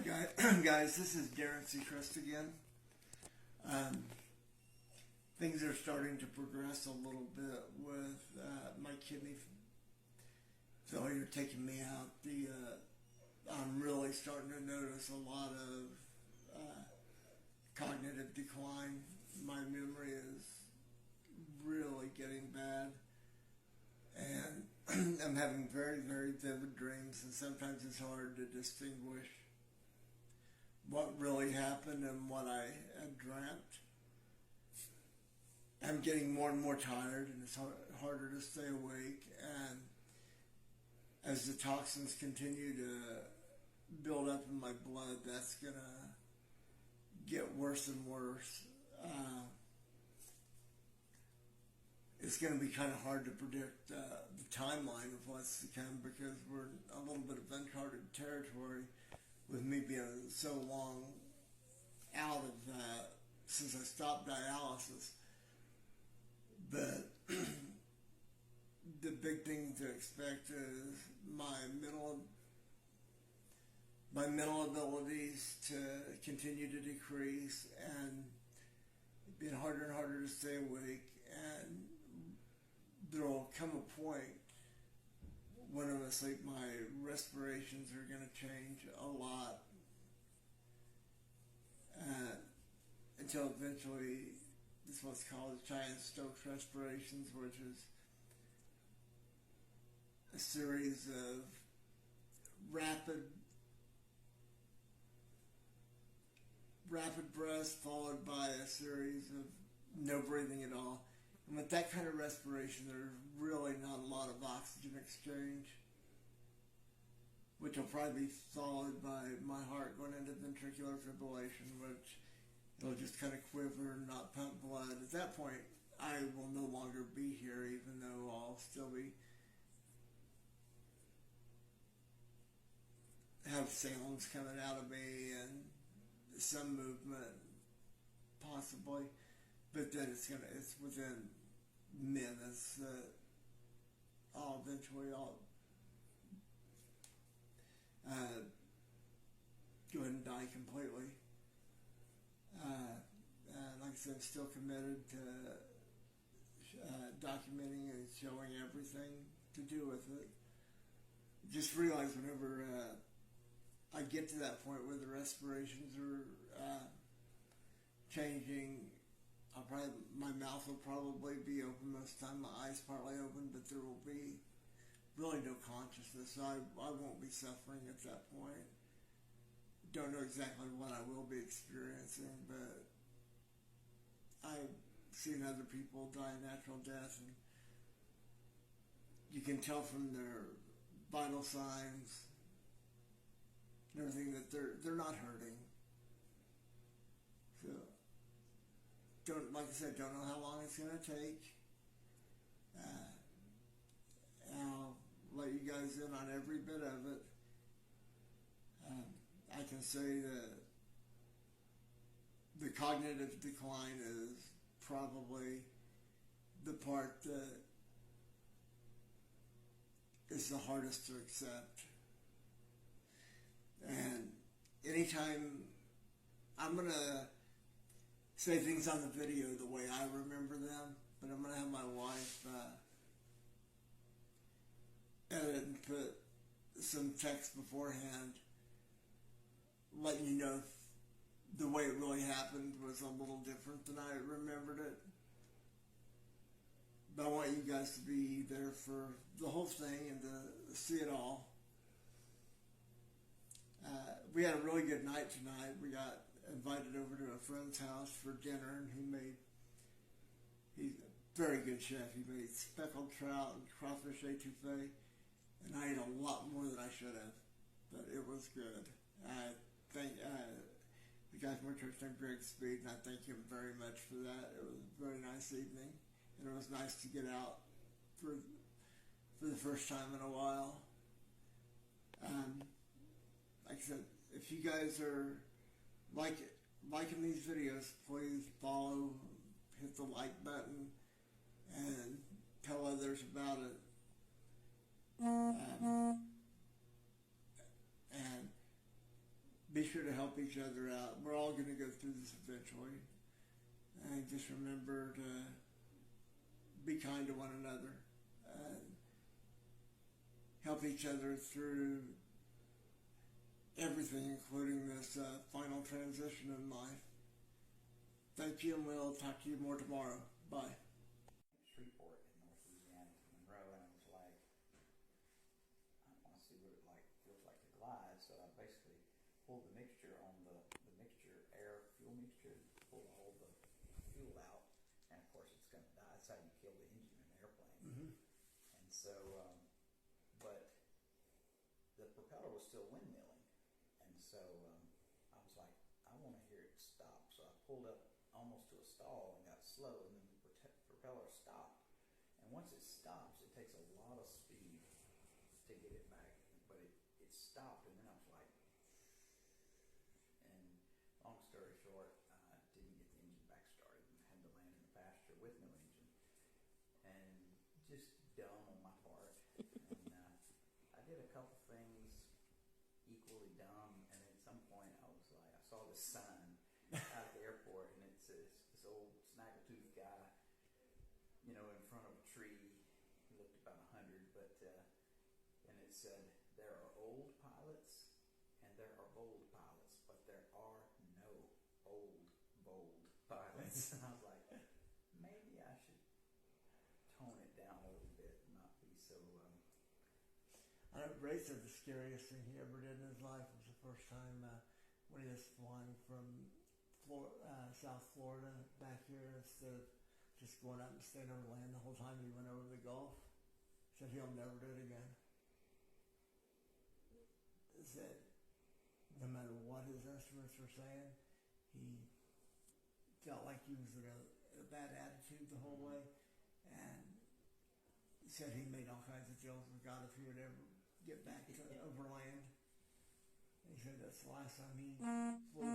Guys, this is Darren Seacrest again. Things are starting to progress a little bit with my kidney failure taking me out. I'm really starting to notice a lot of cognitive decline. My memory is really getting bad, and I'm having very, very vivid dreams, and sometimes it's hard to distinguish what really happened and what I had dreamt. I'm getting more and more tired, and it's harder to stay awake, and as the toxins continue to build up in my blood, that's going to get worse and worse. It's going to be kind of hard to predict the timeline of what's to come, because we're a little bit of uncharted territory with me being so long out of that since I stopped dialysis. But the big thing to expect is my mental abilities to continue to decrease, and being harder and harder to stay awake, and there will come a point when I'm asleep my respirations are going to change a lot, until eventually this is what's called Cheyne-Stokes respirations, which is a series of rapid breaths followed by a series of no breathing at all. And with that kind of respiration, there's really not a lot of oxygen exchange, which will probably be followed by my heart going into ventricular fibrillation, which it'll just kind of quiver and not pump blood. At that point, I will no longer be here, even though I'll still have sounds coming out of me and some movement, possibly. But then it's within minutes that I'll eventually go ahead and die completely. Like I said, I'm still committed to documenting and showing everything to do with it. Just realize whenever I get to that point where the respirations are changing, my mouth will probably be open most of the time, my eyes partly open, but there will be really no consciousness. I won't be suffering at that point. Don't know exactly what I will be experiencing, but I've seen other people die a natural death, and you can tell from their vital signs and everything that they're not hurting. So like I said, don't know how long it's going to take. I'll let you guys in on every bit of it. I can say that the cognitive decline is probably the part that is the hardest to accept. And anytime I'm going to say things on the video the way I remember them, but I'm going to have my wife edit and put some text beforehand letting you know the way it really happened was a little different than I remembered it. But I want you guys to be there for the whole thing and to see it all. We had a really good night tonight. We got invited over to a friend's house for dinner, and he's a very good chef. He made speckled trout and crawfish etouffee, and I ate a lot more than I should have, but it was good. I thank the guy from our church named Greg Speed, and I thank him very much for that. It was a very nice evening, and it was nice to get out for the first time in a while. Like I said, if you guys are liking these videos, please follow, hit the like button, and tell others about it. And be sure to help each other out. We're all going to go through this eventually. And just remember to be kind to one another. Help each other through everything, including this final transition in life. Thank you, and we'll talk to you more tomorrow. Bye. Shreveport in North Louisiana to Monroe, and I was like, I want to see what it feels like to glide. So I basically pulled the mixture on the mixture, air fuel mixture, pulled all the fuel out, and of course it's going to die. That's how you kill the engine in an airplane. Mm-hmm. And so, but the propeller was still windmilling, and so I was like, I want to hear it stop. So I pulled up almost to a stall and got slow, and then the propeller stopped. And once it stops, it takes a lot of speed to get it back, but it stopped, and then I was like, and long story short, I didn't get the engine back started and had to land in the pasture with no engine, and just dumb on my part. And I did a couple things equally dumb, and at some point I was like, I saw this sign out at the airport, and it says, this old snaggletooth guy, you know, in front of a tree. He looked about 100, but and it said, there are old pilots and there are bold pilots, but there are no old bold pilots. And I was like, maybe I should tone it down a little bit and not be so I know Ray said the scariest thing he ever did in his life was the first time when he was flying from South Florida back here, instead of just going out and staying over land the whole time, he went over the Gulf. Said he'll never do it again. Said no matter what his instruments were saying, he felt like he was in a bad attitude the whole way, and he said he made all kinds of jokes with God if he would ever get back to overland. He said that's the last time he flew